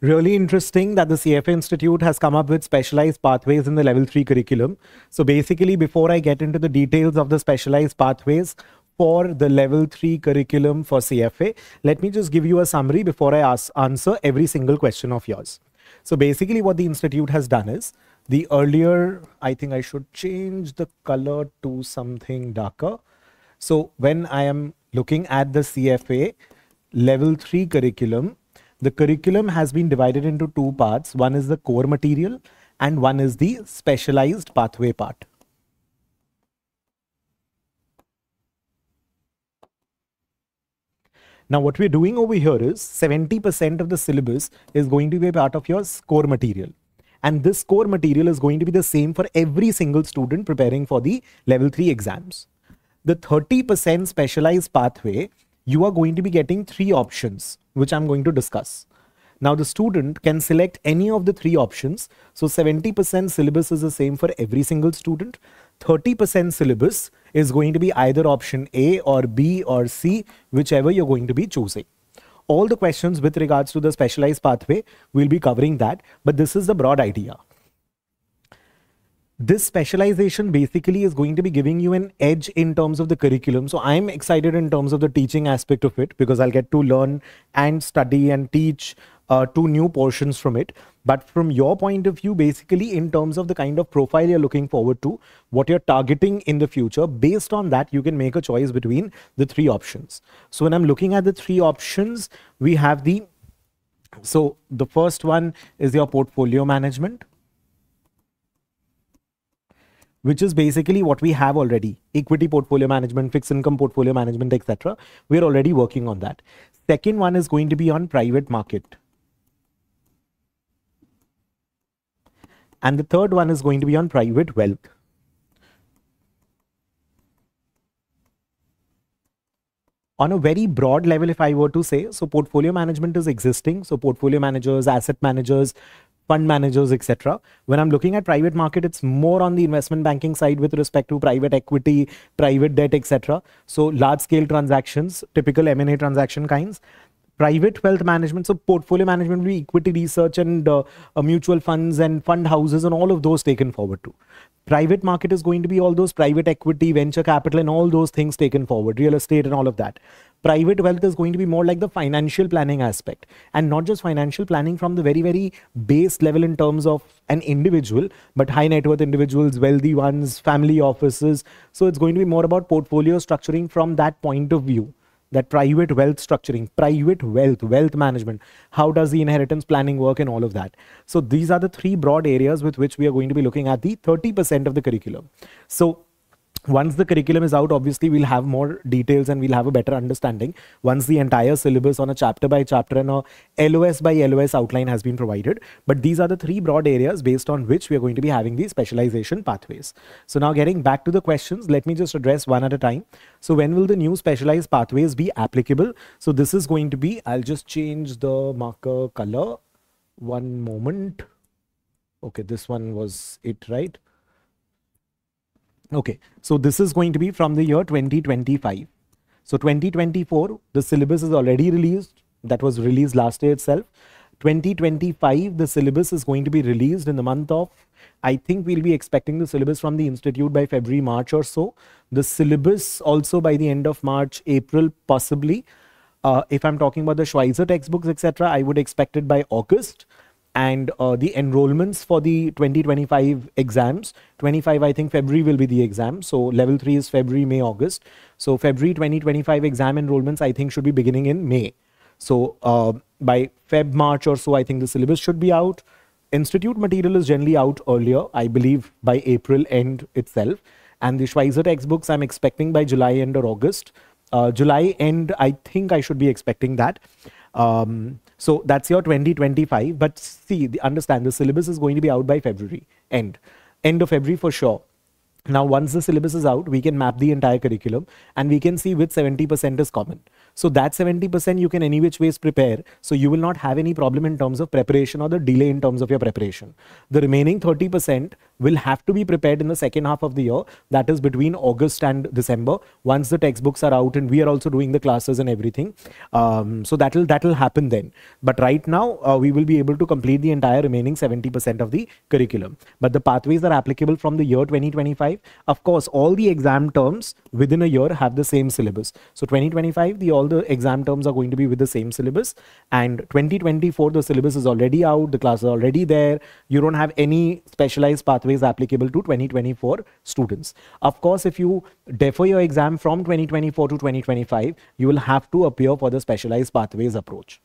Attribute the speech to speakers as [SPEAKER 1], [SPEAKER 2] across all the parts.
[SPEAKER 1] Really interesting that the CFA Institute has come up with specialized pathways in the level 3 curriculum. So basically, before I get into the details of the specialized pathways for the level 3 curriculum for CFA, let me just give you a summary before I answer every single question of yours. So basically what the Institute has done is, the earlier, I think I should change the color to something darker. So when I am looking at the CFA level 3 curriculum, the curriculum has been divided into two parts. One is the core material and one is the specialized pathway part. Now what we're doing over here is 70% of the syllabus is going to be a part of your core material. And this core material is going to be the same for every single student preparing for the level 3 exams. The 30% specialized pathway, you are going to be getting 3 options, which I'm going to discuss. Now the student can select any of the 3 options. So 70% syllabus is the same for every single student. 30% syllabus is going to be either option A or B or C, whichever you're going to be choosing. All the questions with regards to the specialized pathway, we'll be covering that, but this is the broad idea. This specialization basically is going to be giving you an edge in terms of the curriculum. So I'm excited in terms of the teaching aspect of it, because I'll get to learn and study and teach 2 new portions from it. But from your point of view, basically in terms of the kind of profile you're looking forward to, what you're targeting in the future, based on that, you can make a choice between the 3 options. So when I'm looking at the 3 options, we have so the first one is your portfolio management, which is basically what we have already. Equity portfolio management, fixed income portfolio management, etc. We're already working on that. Second one is going to be on private market. And the third one is going to be on private wealth. On a very broad level, if I were to say, so portfolio management is existing. So portfolio managers, asset managers, fund managers, etc. When I'm looking at private market, it's more on the investment banking side with respect to private equity, private debt, etc. So large scale transactions, typical M&A transaction kinds. Private wealth management, so portfolio management will be equity research and mutual funds and fund houses and all of those taken forward too. Private market is going to be all those private equity, venture capital and all those things taken forward, real estate and all of that. Private wealth is going to be more like the financial planning aspect, and not just financial planning from the very, very base level in terms of an individual, but high net worth individuals, wealthy ones, family offices. So it's going to be more about portfolio structuring from that point of view. That private wealth structuring, private wealth management, how does the inheritance planning work and all of that. So these are the 3 broad areas with which we are going to be looking at the 30% of the curriculum. So once the curriculum is out, obviously we'll have more details and we'll have a better understanding once the entire syllabus on a chapter by chapter and a LOS by LOS outline has been provided. But these are the 3 broad areas based on which we are going to be having these specialization pathways. So now getting back to the questions, let me just address one at a time. So when will the new specialized pathways be applicable? So this is going to be, I'll just change the marker color. One moment. Okay, this one was it, right? Okay, so this is going to be from the year 2025. So 2024, the syllabus is already released. That was released last year itself. 2025, the syllabus is going to be released in the month of, I think we'll be expecting the syllabus from the institute by February, March or so. The syllabus also by the end of March, April, possibly. If I'm talking about the Schweizer textbooks, etc., I would expect it by August. And the enrollments for the 2025 exams, 25, I think February will be the exam. So level 3 is February, May, August. So February 2025 exam enrollments, I think, should be beginning in May. So by Feb, March or so, I think the syllabus should be out. Institute material is generally out earlier, I believe by April end itself. And the Schweizer textbooks, I'm expecting by July end or August. July end, I think I should be expecting that. So that's your 2025. But see, understand the syllabus is going to be out by February end of February for sure. Now, once the syllabus is out, we can map the entire curriculum and we can see which 70% is common. So that 70% you can any which ways prepare. So you will not have any problem in terms of preparation or the delay in terms of your preparation. The remaining 30% will have to be prepared in the second half of the year. That is between August and December, once the textbooks are out and we are also doing the classes and everything. So that will happen then. But right now, we will be able to complete the entire remaining 70% of the curriculum. But the pathways are applicable from the year 2025. Of course, all the exam terms within a year have the same syllabus. So 2025, all the exam terms are going to be with the same syllabus. And 2024, the syllabus is already out. The class is already there. You don't have any specialized pathways applicable to 2024 students. Of course, if you defer your exam from 2024 to 2025, you will have to appear for the specialized pathways approach.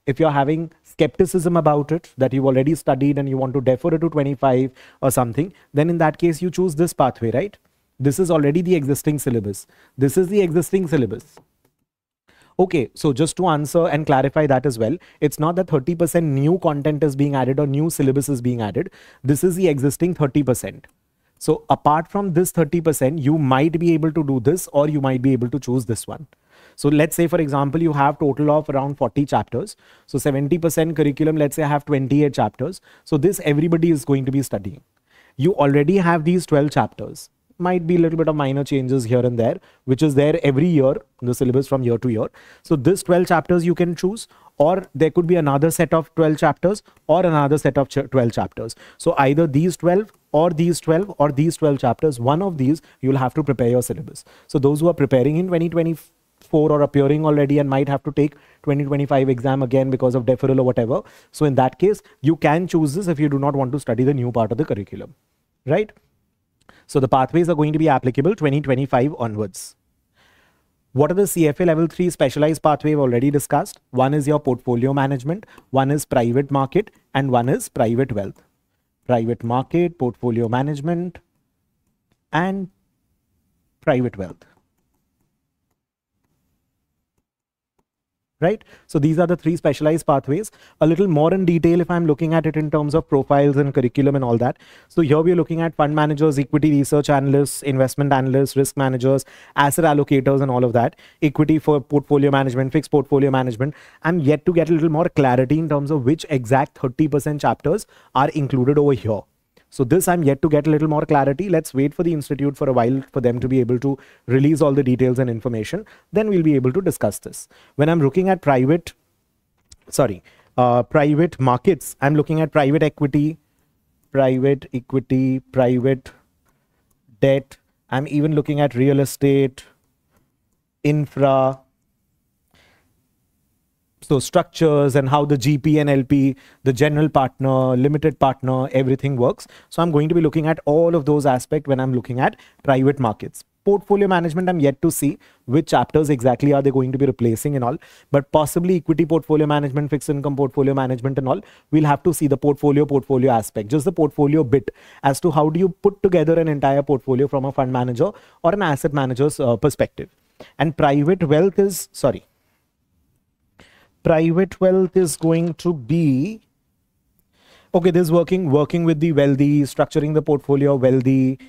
[SPEAKER 1] If you're having skepticism about it, that you've already studied and you want to defer it to 25 or something, then in that case, you choose this pathway, right? This is already the existing syllabus. This is the existing syllabus. Okay, so just to answer and clarify that as well, it's not that 30% new content is being added or new syllabus is being added. This is the existing 30%. So apart from this 30%, you might be able to do this or you might be able to choose this one. So let's say, for example, you have total of around 40 chapters. So 70% curriculum, let's say I have 28 chapters. So this everybody is going to be studying. You already have these 12 chapters. Might be a little bit of minor changes here and there, which is there every year, the syllabus from year to year. So this 12 chapters you can choose, or there could be another set of 12 chapters or another set of 12 chapters. So either these 12 or these 12 or these 12 chapters, one of these, you'll have to prepare your syllabus. So those who are preparing in 2024 or appearing already and might have to take 2025 exam again because of deferral or whatever. So in that case, you can choose this if you do not want to study the new part of the curriculum, right? So the pathways are going to be applicable 2025 onwards. What are the CFA level 3 specialized pathway we've already discussed? One is your portfolio management, one is private market, and one is private wealth. Private market, portfolio management, and private wealth. Right? So these are the 3 specialized pathways. A little more in detail if I'm looking at it in terms of profiles and curriculum and all that. So here we're looking at fund managers, equity research analysts, investment analysts, risk managers, asset allocators and all of that. Equity for portfolio management, fixed portfolio management. I'm yet to get a little more clarity in terms of which exact 30% chapters are included over here. So this I'm yet to get a little more clarity. Let's wait for the institute for a while for them to be able to release all the details and information. Then we'll be able to discuss this. When I'm looking at private markets, I'm looking at private equity, private debt. I'm even looking at real estate, infra, so structures and how the GP and LP, the general partner, limited partner, everything works. So I'm going to be looking at all of those aspects when I'm looking at private markets. Portfolio management, I'm yet to see which chapters exactly are they going to be replacing and all, but possibly equity portfolio management, fixed income portfolio management and all, we'll have to see the portfolio aspect, just the portfolio bit as to how do you put together an entire portfolio from a fund manager or an asset manager's perspective. And private wealth is, private wealth is going to be, okay, this is working with the wealthy, structuring the portfolio wealthy,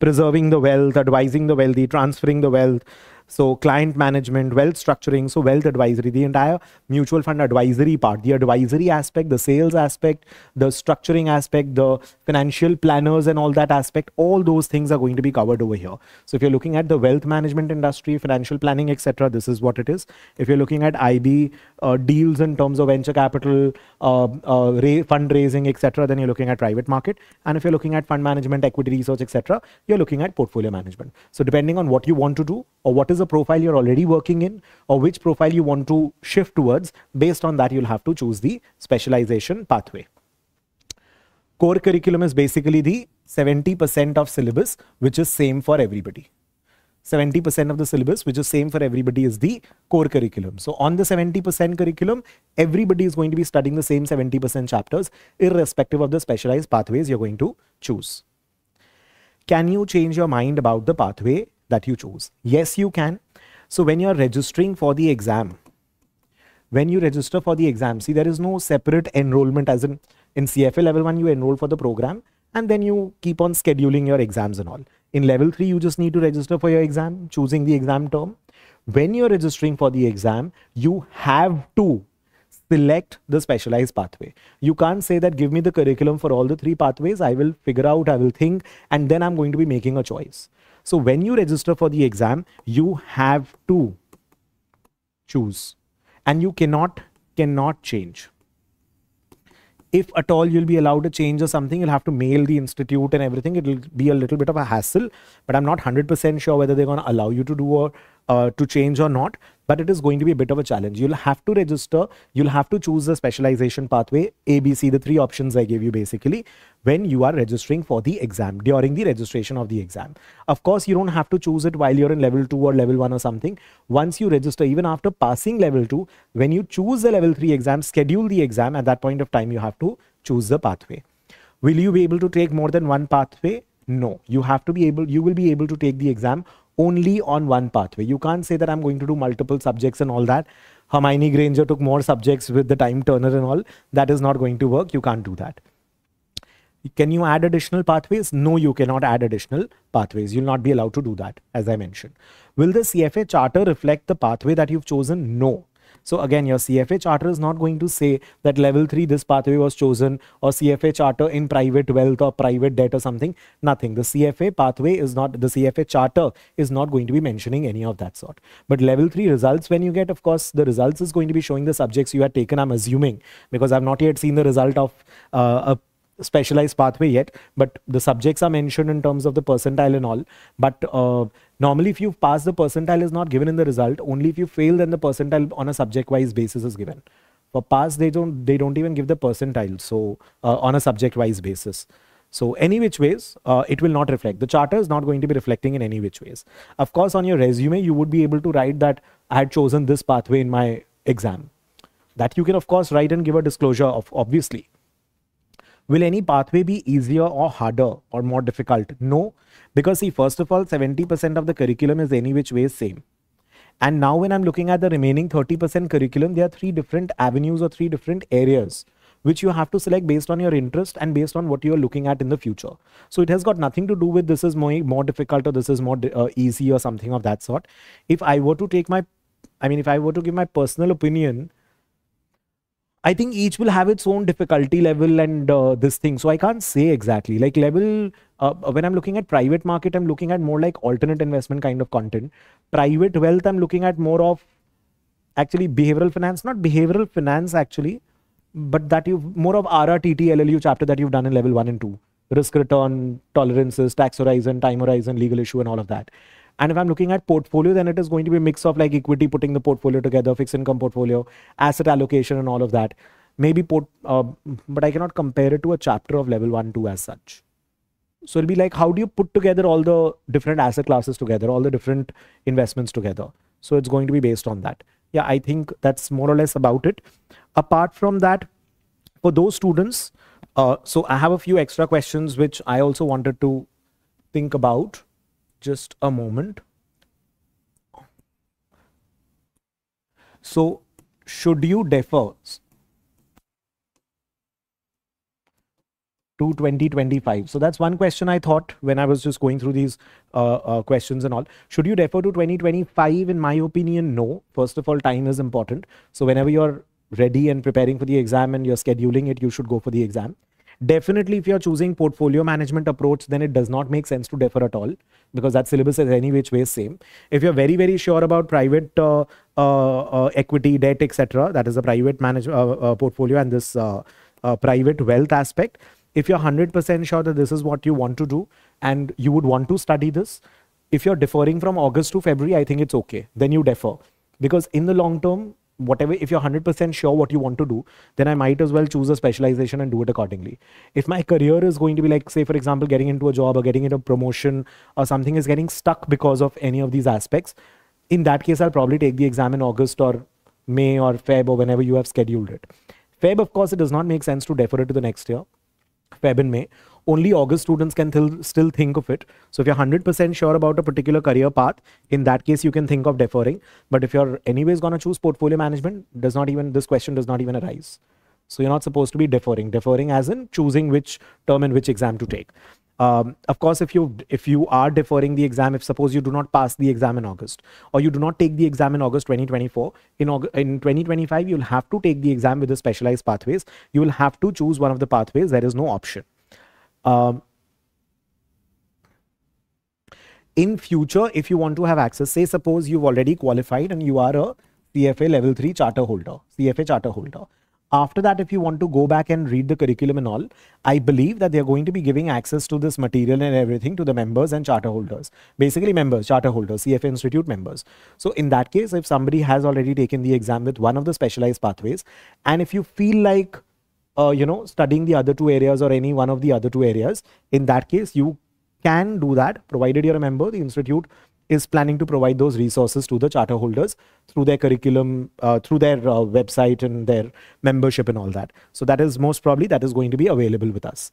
[SPEAKER 1] preserving the wealth, advising the wealthy, transferring the wealth. So client management, wealth structuring, so wealth advisory, the entire mutual fund advisory part, the advisory aspect, the sales aspect, the structuring aspect, the financial planners and all that aspect, all those things are going to be covered over here. So if you're looking at the wealth management industry, financial planning, etc., this is what it is. If you're looking at IB deals in terms of venture capital, fundraising, etc., then you're looking at private market. And if you're looking at fund management, equity research, etc., you're looking at portfolio management. So depending on what you want to do or what is the profile you're already working in or which profile you want to shift towards, based on that you'll have to choose the specialization pathway. Core curriculum is basically the 70% of syllabus which is same for everybody. 70% of the syllabus which is same for everybody is the core curriculum. So on the 70% curriculum, everybody is going to be studying the same 70% chapters irrespective of the specialized pathways you're going to choose. Can you change your mind about the pathway that you choose? Yes, you can. So when you're registering for the exam, when you register for the exam, see, there is no separate enrollment as in CFA level 1, you enroll for the program and then you keep on scheduling your exams and all. In level 3, you just need to register for your exam, choosing the exam term. When you're registering for the exam, you have to select the specialized pathway. You can't say that give me the curriculum for all the 3 pathways, I will figure out, I will think, and then I'm going to be making a choice. So when you register for the exam, you have to choose, and you cannot change. If at all you'll be allowed to change or something, you'll have to mail the institute and everything. It'll be a little bit of a hassle, but I'm not 100% sure whether they're going to allow you to do or to change or not, but it is going to be a bit of a challenge. You'll have to register, you'll have to choose the specialization pathway, A, B, C, the 3 options I gave you basically, when you are registering for the exam, during the registration of the exam. Of course, you don't have to choose it while you're in level 2 or level 1 or something. Once you register, even after passing level 2, when you choose the level 3 exam, schedule the exam, at that point of time, you have to choose the pathway. Will you be able to take more than one pathway? No, you will be able to take the exam only on one pathway. You can't say that I'm going to do multiple subjects and all that. Hermione Granger took more subjects with the time turner and all. That is not going to work. You can't do that. Can you add additional pathways? No, you cannot add additional pathways. You'll not be allowed to do that, as I mentioned. Will the CFA charter reflect the pathway that you've chosen? No. So again, your CFA charter is not going to say that level 3, this pathway was chosen, or CFA charter in private wealth or private debt or something. Nothing. The CFA pathway is not, the CFA charter is not going to be mentioning any of that sort. But level 3 results, when you get, of course, the results is going to be showing the subjects you had taken, I'm assuming, because I've not yet seen the result of a specialized pathway yet, but the subjects are mentioned in terms of the percentile and all. But normally if you've passed, the percentile is not given in the result. Only if you fail, then the percentile on a subject wise basis is given. For pass, they don't even give the percentile, so on a subject wise basis. So any which ways, it will not reflect. The charter is not going to be reflecting in any which ways. Of course, on your resume, you would be able to write that I had chosen this pathway in my exam. That you can of course write and give a disclosure of, obviously. Will any pathway be easier or harder or more difficult? No, because see, first of all, 70% of the curriculum is any which way same. And now when I'm looking at the remaining 30% curriculum, there are 3 different avenues or 3 different areas which you have to select based on your interest and based on what you are looking at in the future. So it has got nothing to do with this is more difficult or this is more easy or something of that sort. If I were to take my, if I were to give my personal opinion, I think each will have its own difficulty level and this thing. So I can't say exactly. Like level, when I'm looking at private market, I'm looking at more like alternate investment kind of content. Private wealth, I'm looking at more of actually behavioral finance, not behavioral finance actually, but that you've more of RRTT LLU chapter that you've done in level 1 and 2. Risk return, tolerances, tax horizon, time horizon, legal issue and all of that. And if I'm looking at portfolio, then it is going to be a mix of like equity, putting the portfolio together, fixed income portfolio, asset allocation and all of that. Maybe, but I cannot compare it to a chapter of level 1, 2 as such. So it'll be like, how do you put together all the different asset classes together, all the different investments together? So it's going to be based on that. Yeah, I think that's more or less about it. Apart from that, for those students, so I have a few extra questions which I also wanted to think about. Just a moment. So should you defer to 2025? So that's one question I thought when I was just going through these questions and all. Should you defer to 2025? In my opinion, no. First of all, time is important. So whenever you're ready and preparing for the exam and you're scheduling it, you should go for the exam. Definitely, if you're choosing portfolio management approach, then it does not make sense to defer at all, because that syllabus is any which way same. If you're very, very sure about private equity, debt, etc., that is a private portfolio and this private wealth aspect, if you're 100% sure that this is what you want to do and you would want to study this, if you're deferring from August to February, I think it's okay. Then you defer, because in the long term, whatever, if you're 100% sure what you want to do, then I might as well choose a specialization and do it accordingly. If my career is going to be like, say, for example, getting into a job or getting into a promotion or something is getting stuck because of any of these aspects, in that case, I'll probably take the exam in August or May or Feb or whenever you have scheduled it. Feb, of course, it does not make sense to defer it to the next year. Feb and May. Only August students can still think of it. So if you're 100% sure about a particular career path, in that case, you can think of deferring. But if you're anyways going to choose portfolio management, this question does not even arise. So you're not supposed to be deferring as in choosing which term and which exam to take. Of course, if you are deferring the exam, if suppose you do not pass the exam in August, or you do not take the exam in August 2024, in 2025, you'll have to take the exam with the specialized pathways. You will have to choose one of the pathways. There is no option. In future, if you want to have access, say suppose you've already qualified and you are a CFA level 3 charter holder, CFA charter holder. After that, if you want to go back and read the curriculum and all, I believe that they're going to be giving access to this material and everything to the members and charter holders. Basically members, charter holders, CFA Institute members. So in that case, if somebody has already taken the exam with one of the specialized pathways, and if you feel like, studying the other two areas or any one of the other two areas, in that case, you can do that, provided you're a member. The institute is planning to provide those resources to the charter holders through their curriculum, through their website and their membership and all that. So that is most probably that is going to be available with us.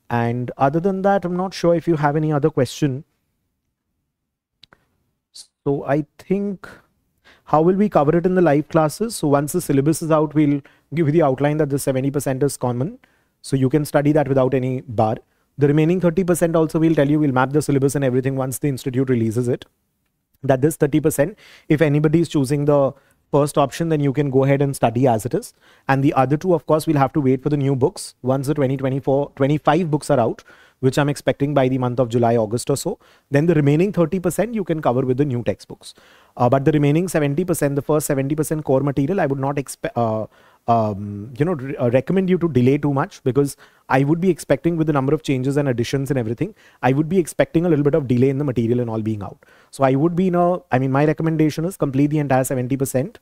[SPEAKER 1] And other than that, I'm not sure if you have any other question. So I think, how will we cover it in the live classes? So once the syllabus is out, we'll give you the outline that the 70% is common. So you can study that without any bar. The remaining 30% also we'll tell you, we'll map the syllabus and everything once the institute releases it. That this 30%, if anybody is choosing the first option, then you can go ahead and study as it is. And the other two, of course, we'll have to wait for the new books. Once the 25 books are out, which I'm expecting by the month of July, August or so, then the remaining 30% you can cover with the new textbooks. But the remaining 70%, the first 70% core material, I would not expect, recommend you to delay too much, because I would be expecting, with the number of changes and additions and everything, I would be expecting a little bit of delay in the material and all being out. So I would be my recommendation is complete the entire 70%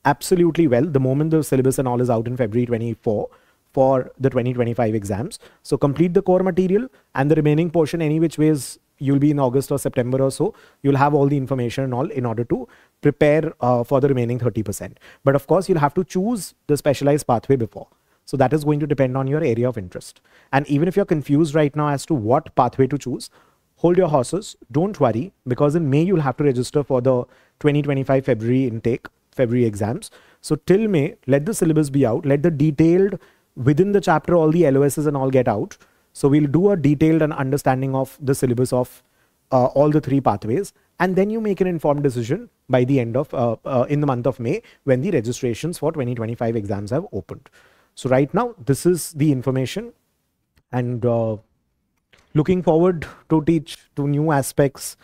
[SPEAKER 1] absolutely well the moment the syllabus and all is out in February 24 for the 2025 exams. So complete the core material, and the remaining portion, any which ways you'll be in August or September or so, you'll have all the information and all in order to prepare for the remaining 30%. But of course, you'll have to choose the specialized pathway before. So that is going to depend on your area of interest. And even if you're confused right now as to what pathway to choose, hold your horses, don't worry, because in May, you'll have to register for the 2025 February exams. So till May, let the syllabus be out, let the detailed, within the chapter, all the LOSs and all get out. So we'll do a detailed understanding of the syllabus of all the three pathways, and then you make an informed decision by the end of, in the month of May, when the registrations for 2025 exams have opened. So right now, this is the information, and looking forward to teach to new aspects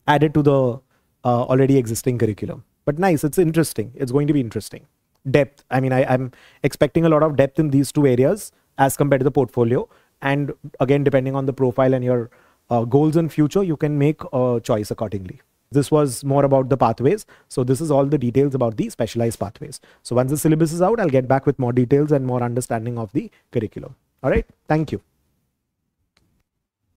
[SPEAKER 1] added to the already existing curriculum. But nice, it's interesting. It's going to be interesting. Depth. I mean, I'm expecting a lot of depth in these two areas as compared to the portfolio. And again, depending on the profile and your goals in future, you can make a choice accordingly. This was more about the pathways. So this is all the details about the specialized pathways. So once the syllabus is out, I'll get back with more details and more understanding of the curriculum. All right. Thank you.